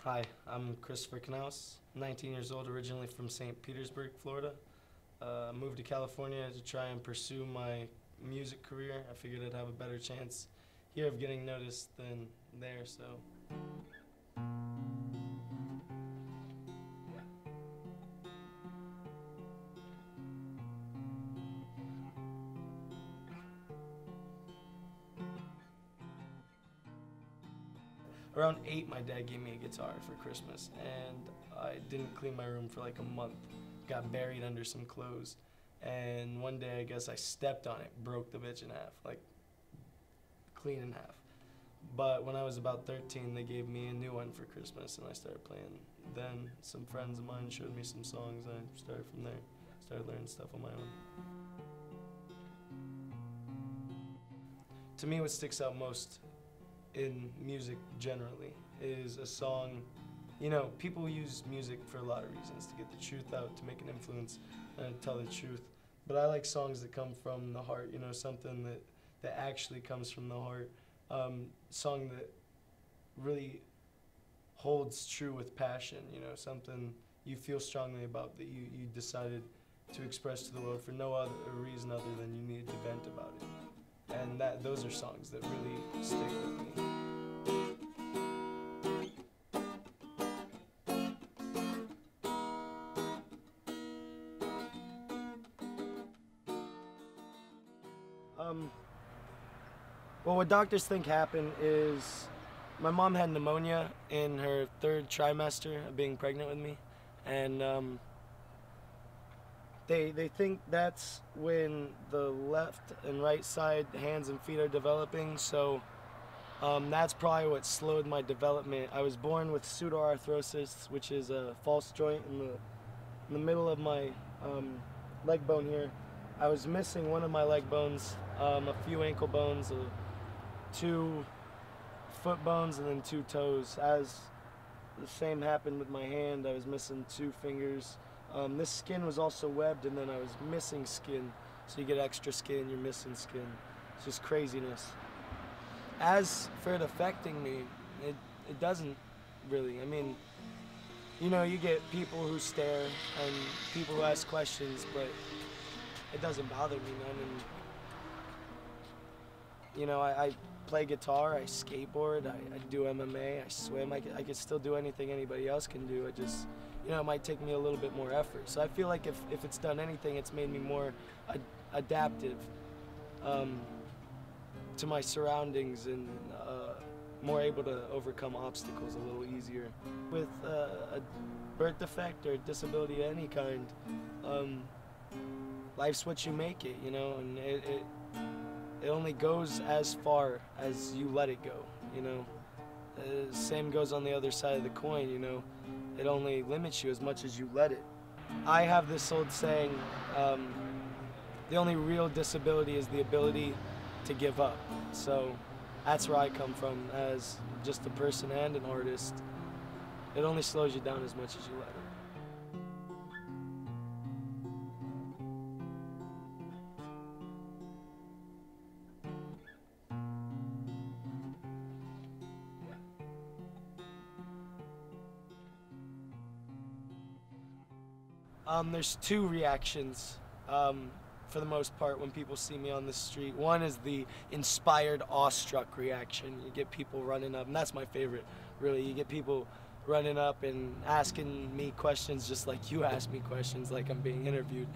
Hi, I'm Knaus, 19 years old, originally from St. Petersburg, Florida. Moved to California to try and pursue my music career. I figured I'd have a better chance here of getting noticed than there, so. Around 8, my dad gave me a guitar for Christmas, and I didn't clean my room for like a month. Got buried under some clothes, and one day I guess I stepped on it, broke the bitch in half, like clean in half. But when I was about 13, they gave me a new one for Christmas, and I started playing. Then some friends of mine showed me some songs, and I started from there. Started learning stuff on my own. To me, what sticks out most in music generally is a song. You know, people use music for a lot of reasons, to get the truth out, to make an influence, and to tell the truth. But I like songs that come from the heart, you know, something that actually comes from the heart. Song that really holds true with passion, you know, something you feel strongly about that you decided to express to the world for no other reason other than you needed to vent about it. And those are songs that really stick with me. Well, what doctors think happened is my mom had pneumonia in her 3rd trimester of being pregnant with me, and they think that's when the left and right side hands and feet are developing, so that's probably what slowed my development. I was born with pseudoarthrosis, which is a false joint in the middle of my leg bone here. I was missing one of my leg bones, a few ankle bones, 2 foot bones, and then 2 toes. As the same happened with my hand, I was missing 2 fingers. This skin was also webbed, and then I was missing skin. So you get extra skin, you're missing skin. It's just craziness. As for it affecting me, it doesn't really. I mean, you know, you get people who stare and people who ask questions, but it doesn't bother me none. And you know, I play guitar, I skateboard, I do MMA, I swim. I could still do anything anybody else can do. It just, you know, it might take me a little bit more effort. So I feel like if it's done anything, it's made me more adaptive to my surroundings, and more able to overcome obstacles a little easier. With a birth defect or disability of any kind, life's what you make it, you know, and it only goes as far as you let it go, you know. Same goes on the other side of the coin, you know. It only limits you as much as you let it. I have this old saying, the only real disability is the ability to give up. So that's where I come from as just a person and an artist. It only slows you down as much as you let it. There's 2 reactions for the most part when people see me on the street. One is the inspired, awestruck reaction. You get people running up, and that's my favorite, really. You get people running up and asking me questions just like you ask me questions, like I'm being interviewed.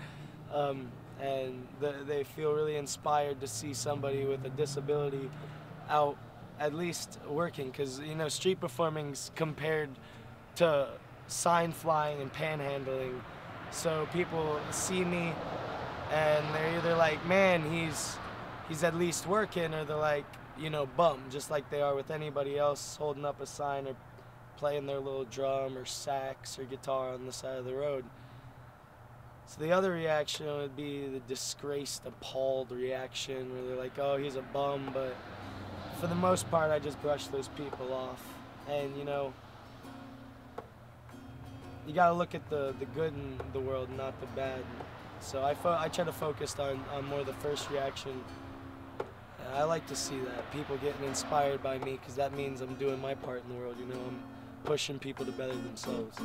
And they feel really inspired to see somebody with a disability out at least working, because, you know, street performing's compared to sign flying and panhandling. So people see me and they're either like, man, he's at least working, or they're like, you know, bum, just like they are with anybody else holding up a sign or playing their little drum or sax or guitar on the side of the road. So the other reaction would be the disgraced, appalled reaction, where they're like, oh, he's a bum. But for the most part, I just brush those people off. And, you know, you gotta look at the good in the world, not the bad. So I try to focus on more the first reaction. I like to see that, people getting inspired by me, because that means I'm doing my part in the world, you know, I'm pushing people to better themselves.